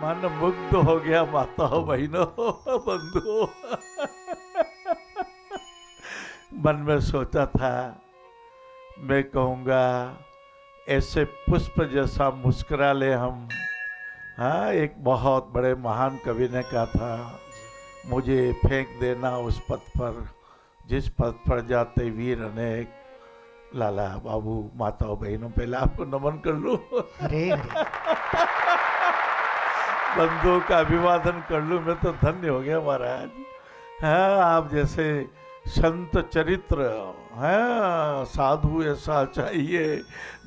मन मुग्ध हो गया माताओं बहनों बंधुओं। मन में सोचा था मैं कहूँगा ऐसे पुष्प जैसा मुस्कुरा ले हम। हाँ, एक बहुत बड़े महान कवि ने कहा था, मुझे फेंक देना उस पथ पर जिस पथ पर जाते वीर अनेक। लाला बाबू माताओं बहनों, पहले आपको नमन कर लूं। अरे बंधुओं का अभिवादन कर लूं, मैं तो धन्य हो गया महाराज। हाँ, आप जैसे संत चरित्र, हाँ, साधु ऐसा चाहिए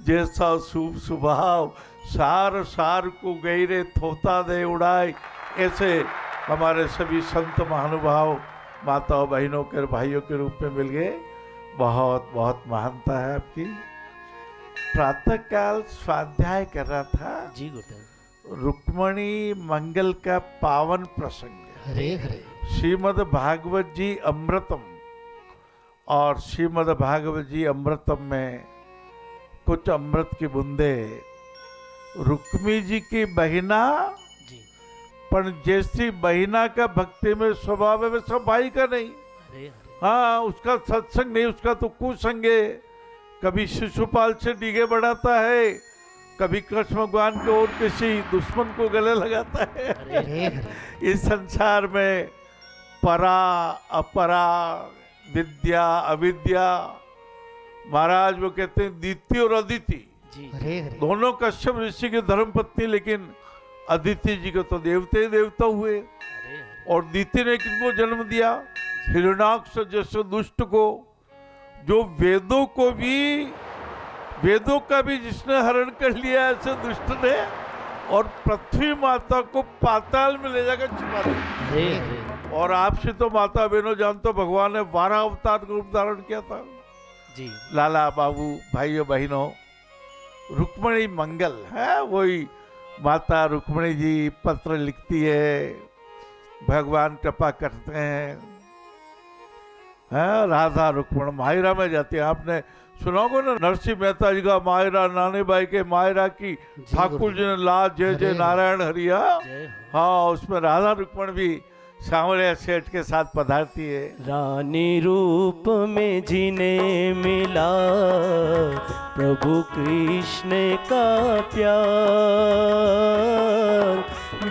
जैसा शुभ स्वभाव, सार सार को गहरे थोता दे उड़ाए। ऐसे हमारे सभी संत महानुभाव माताओं बहनों के भाइयों के रूप में मिल गए। बहुत बहुत महानता है आपकी। प्रातः काल स्वाध्याय कर रहा था जी गुरुदेव। रुक्मणी मंगल का पावन प्रसंग, हरे हरे। श्रीमद् भागवत जी अमृतम, और श्रीमद् भागवत जी अमृतम में कुछ अमृत की बूंदे रुक्मी जी की बहिना, जी पर जैसी बहिना का भक्ति में स्वभाव है वैसा भाई का नहीं। हरे हरे। हाँ, उसका सत्संग नहीं, उसका तो कुसंग है। कभी शिशुपाल से डीगे बढ़ाता है, कभी कृष्ण भगवान के और किसी दुश्मन को गले लगाता है। हरे हरे। इस संसार में परा अपरा, विद्या अविद्या, महाराज वो कहते हैं दीति और अदिति, जी हरे हरे। दोनों कश्यप ऋषि की धर्मपत्नी, लेकिन अदिति जी को तो देवते ही देवता हुए। हरे हरे। और दीति ने किसको जन्म दिया? हिरण्याक्ष जैसे दुष्ट को, जो वेदों का भी जिसने हरण कर लिया ऐसे दुष्ट ने, और पृथ्वी माता को पाताल में ले जाकर छिपा दिया। हरे हरे। और आपसे तो माता बहनों जानते हो, भगवान ने 12 अवतार का रूप धारण किया था। जी लाला बाबू भाइयों बहनों, रुक्मणी मंगल है, वही माता रुक्मणी जी पत्र लिखती है, भगवान कृपा करते हैं। राधा रुक्मण मायरा में जाती है। आपने सुना होगा ना, नरसिंह मेहता जी का मायरा, नानी बाई के मायरा की ठाकुर जी ने लाज जय जय नारायण हरिया। जय हो। हाँ, उसमें राधा रुक्मण भी सांवरिया सेठ के साथ पधारती है। रानी रूप में जिन्हें मिला प्रभु कृष्ण का प्यार,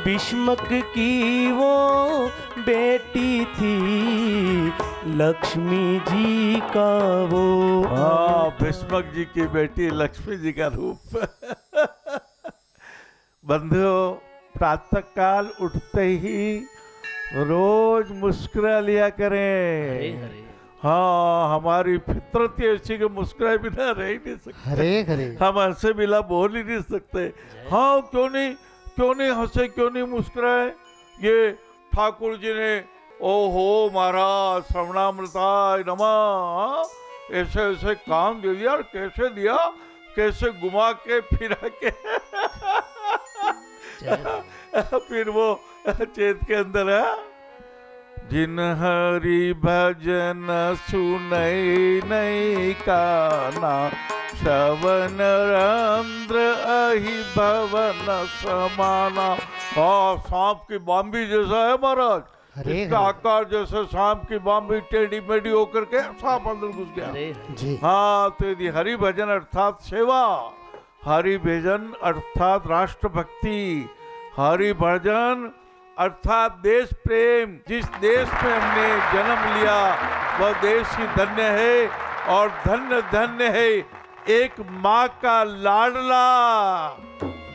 भीष्मक की वो बेटी थी लक्ष्मी जी का वो। हाँ, भीष्मक जी की बेटी लक्ष्मी जी का रूप। बंधुओं, प्रातः काल उठते ही रोज मुस्कुरा लिया करें। हरे हरे। हाँ, हमारी फितरत ही ऐसी कि मुस्कुराए बिना रह ही नहीं सकते। हरे हरे। हम हंसे बिना बोल ही नहीं सकते। हाँ, क्यों नहीं हंसे, क्यों नहीं मुस्कुराए? ये ठाकुर जी ने ओहो महाराज श्रवणामृताय नमः ऐसे ऐसे काम दे दिया, और कैसे दिया, कैसे घुमा के फिरा के फिर वो चेत के अंदर है, जिन हरि भजन सुनई नहीं काना, श्रवण रंध्र अहि भवन समाना। हाँ, सांप की बांबी जैसा है महाराज, इसका आकार जैसे सांप की बांबी टेढ़ी मेढ़ी होकर के सांप अंदर घुस गया। जी हाँ, तो यदि हरि भजन अर्थात सेवा, हरि भजन अर्थात राष्ट्रभक्ति, हरि भजन अर्थात देश प्रेम, जिस देश में हमने जन्म लिया वह देश ही धन्य है, और धन्य धन्य है एक माँ का लाडला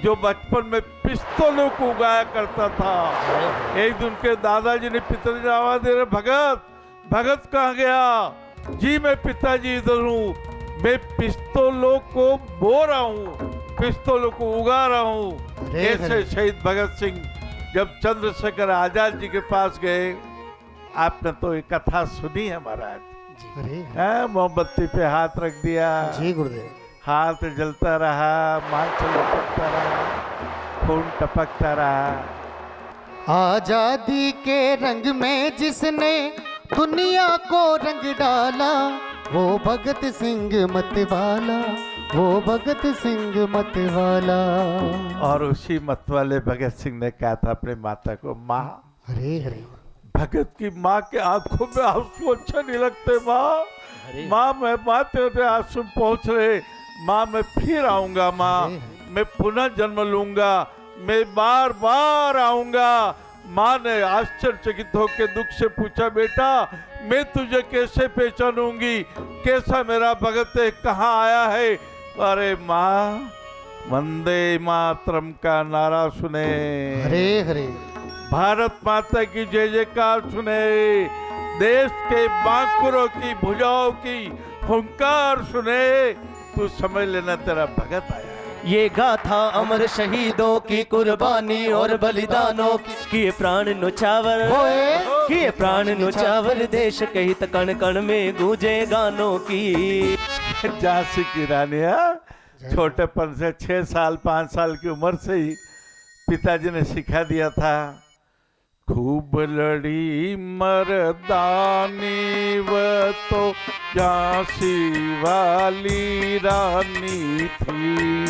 जो बचपन में पिस्तौलों को उगाया करता था। एक दिन के दादाजी ने पिताजी ने आवाज दे रहे, भगत भगत कहाँ गया? जी मैं पिताजी इधर हूँ, मैं पिस्तौलों को बो रहा हूँ, पिस्तौलों को उगा रहा हूँ। ऐसे शहीद भगत सिंह जब चंद्रशेखर आजाद जी के पास गए, आपने तो ये कथा सुनी है महाराज। मोमबत्ती पे हाथ रख दिया, जी गुरुदेव, हाथ जलता रहा, मांस लपकता रहा, खून टपकता रहा। आजादी के रंग में जिसने दुनिया को रंग डाला, वो भगत सिंह मतवाला, वो भगत सिंह मत वाला। और उसी मत वाले भगत सिंह ने कहा था अपने माता को, माँ हरे हरे। भगत की माँ के आंखों में आंसू अच्छे नहीं लगते माँ। माँ मैं माते पे आंसू पहुँच रहे, माँ मैं फिर आऊंगा, माँ मैं पुनः जन्म लूंगा, मैं बार बार आऊंगा। माँ ने आश्चर्यचकित होकर दुख से पूछा, बेटा मैं तुझे कैसे पहचानूंगी, कैसा मेरा भगत है, कहाँ आया है? अरे माँ वंदे मातरम का नारा सुने, हरे हरे। भारत माता की जय जयकार सुने, देश के बांकुरों की भुजाओं की हुंकार सुने, तू समझ लेना तेरा भगत आया। ये गाथा अमर शहीदों की कुर्बानी और बलिदानों की, किए प्राण नुछावर, किए प्राण नुछावर, देश के हित कण कण में गूंजे गानों की। झांसी की रानिया छोटेपन से 6 साल 5 साल की उम्र से ही पिताजी ने सिखा दिया था, खूब लड़ी मर्दानी व तो झांसी वाली रानी थी,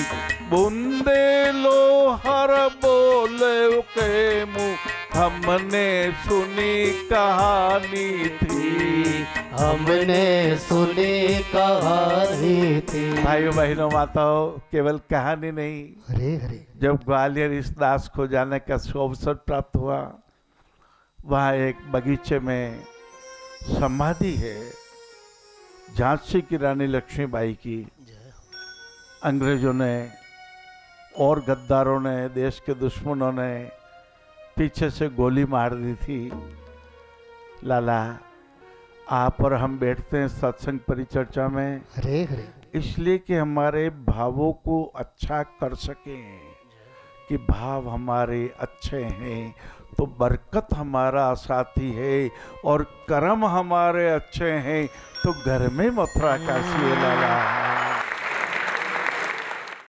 बूंदे लोहर बोले के मुँह हमने सुनी कहानी थी, हमने सुनी कहानी थी। भाइयों बहनों माताओं, केवल कहानी नहीं, हरे हरे। जब ग्वालियर इस दास को जाने का अवसर प्राप्त हुआ, वहाँ एक बगीचे में समाधि है झांसी की रानी लक्ष्मीबाई की। अंग्रेजों ने और गद्दारों ने, देश के दुश्मनों ने पीछे से गोली मार दी थी। लाला आप और हम बैठते हैं सत्संग परिचर्चा में हरे हरे। इसलिए कि हमारे भावों को अच्छा कर सकें, कि भाव हमारे अच्छे हैं तो बरकत हमारा साथी है, और कर्म हमारे अच्छे हैं तो घर में मथुरा काशी है। लाला